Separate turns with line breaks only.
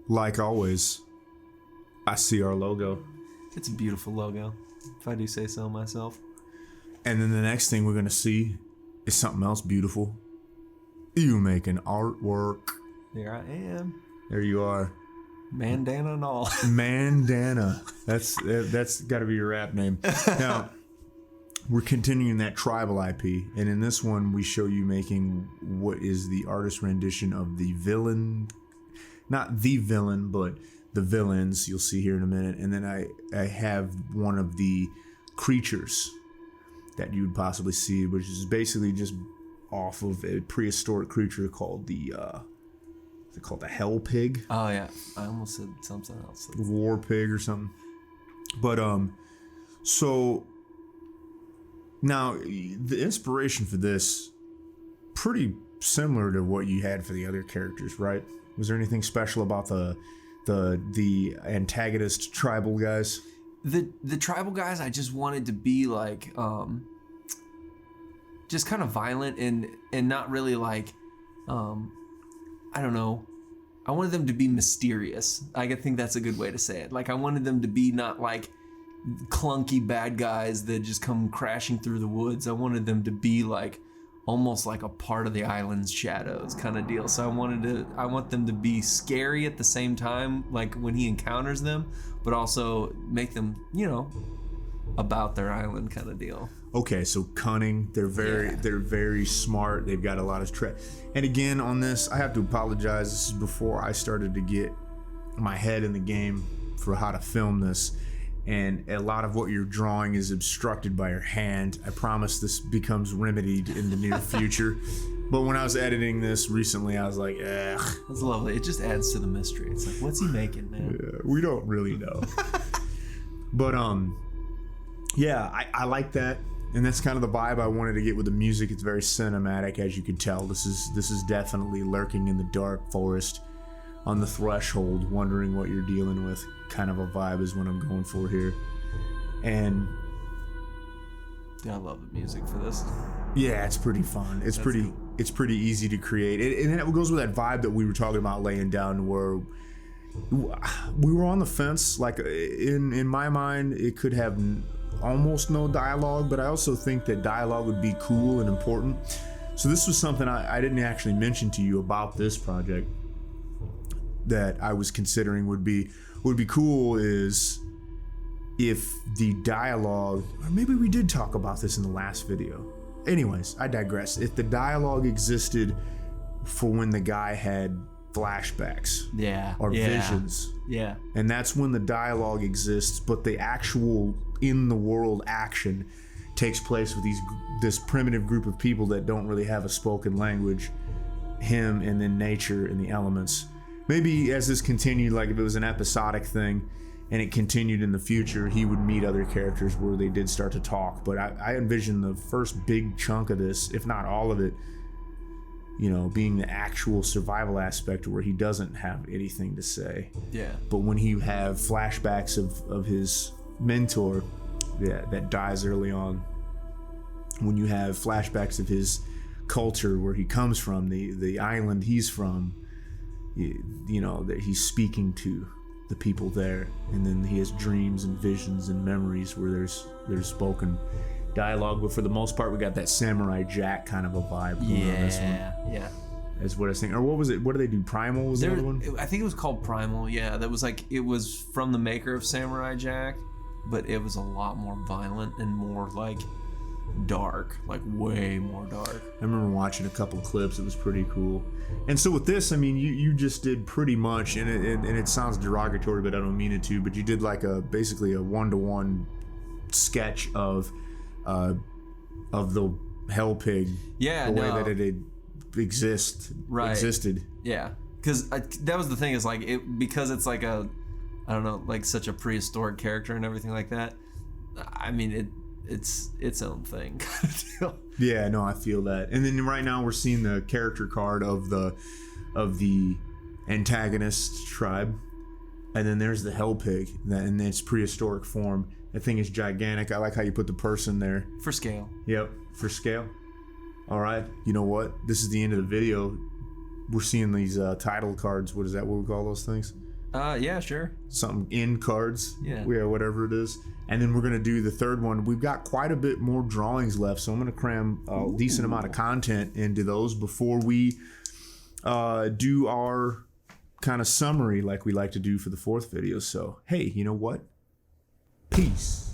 like always, I see our logo.
It's a beautiful logo, if I do say so myself.
And then the next thing we're going to see is something else beautiful. You making artwork.
There I am.
There you are.
Mandana and all.
Mandana. That's got to be your rap name. Now, we're continuing that tribal IP, and in this one, we show you making what is the artist rendition of the villain. Not the villain, but the villains you'll see here in a minute. And then I have one of the creatures that you'd possibly see, which is basically just off of a prehistoric creature called the hell pig.
Oh yeah, I almost said something else.
War pig or something. But so now the inspiration for this pretty similar to what you had for the other characters, right? Was there anything special about the antagonist tribal guys?
The tribal guys, I just wanted to be like just kind of violent and not really like I don't know. I wanted them to be mysterious. I think that's a good way to say it. Like I wanted them to be not like clunky bad guys that just come crashing through the woods. I wanted them to be like almost like a part of the island's shadows kind of deal. So I want them to be scary at the same time, like when he encounters them, but also make them, about their island kind of deal.
Okay, so cunning. They're very smart. They've got a lot of and again on this, I have to apologize. This is before I started to get my head in the game for how to film this. And a lot of what you're drawing is obstructed by your hand. I promise this becomes remedied in the near future. But when I was editing this recently, I was like, ugh.
That's lovely. It just adds to the mystery. It's like, what's he making, man?
Yeah, we don't really know. But yeah, I like that. And that's kind of the vibe I wanted to get with the music. It's very cinematic, as you can tell. This is definitely lurking in the dark forest on the threshold, wondering what you're dealing with. Kind of a vibe is what I'm going for here. And
yeah, I love the music for this.
Yeah, it's pretty fun. It's pretty easy to create. And it goes with that vibe that we were talking about laying down, where we were on the fence. Like in my mind, it could have almost no dialogue, but I also think that dialogue would be cool and important. So this was something I didn't actually mention to you about this project that I was considering would be cool is if the dialogue, or maybe we did talk about this in the last video. Anyways, I digress. If the dialogue existed for when the guy had flashbacks, or visions, and that's when the dialogue exists, but the actual in the world action takes place with this primitive group of people that don't really have a spoken language, him and then nature and the elements. Maybe as this continued, like if it was an episodic thing and it continued in the future, he would meet other characters where they did start to talk. But I envision the first big chunk of this, if not all of it, being the actual survival aspect where he doesn't have anything to say.
Yeah.
But when he have flashbacks of his mentor that dies early on, when you have flashbacks of his culture, where he comes from, the island he's from, that he's speaking to the people there, and then he has dreams and visions and memories where there's spoken dialogue. But for the most part, we got that Samurai Jack kind of a vibe going on this one.
Yeah.
Is what I was thinking. Or what was it? What do they do? Primal was the other one?
I think it was called Primal. Yeah, that was like, it was from the maker of Samurai Jack, but it was a lot more violent and more like dark, like way more dark.
I remember watching a couple clips. It was pretty cool. And so with this, I mean, you just did pretty much, and it sounds derogatory, but I don't mean it to, but you did like basically a one-to-one sketch of the hell pig.
Yeah,
the way that it existed.
Yeah, because that was the thing, is like because it's like I don't know, like such a prehistoric character and everything like that. I mean, it's its own thing kind of deal.
Yeah, no, I feel that. And then right now we're seeing the character card of the antagonist tribe, and then there's the hell pig in its prehistoric form. That thing is gigantic. I like how you put the person there
for scale.
Yep, for scale. All right, you know what? This is the end of the video. we're seeing these title cards. What is that? What we call those things?
Yeah, sure.
Something in cards.
Yeah.
Whatever it is. And then we're gonna do the third one. We've got quite a bit more drawings left, so I'm gonna cram a decent amount of content into those before we do our kind of summary like we like to do for the fourth video. So hey, you know what? Peace.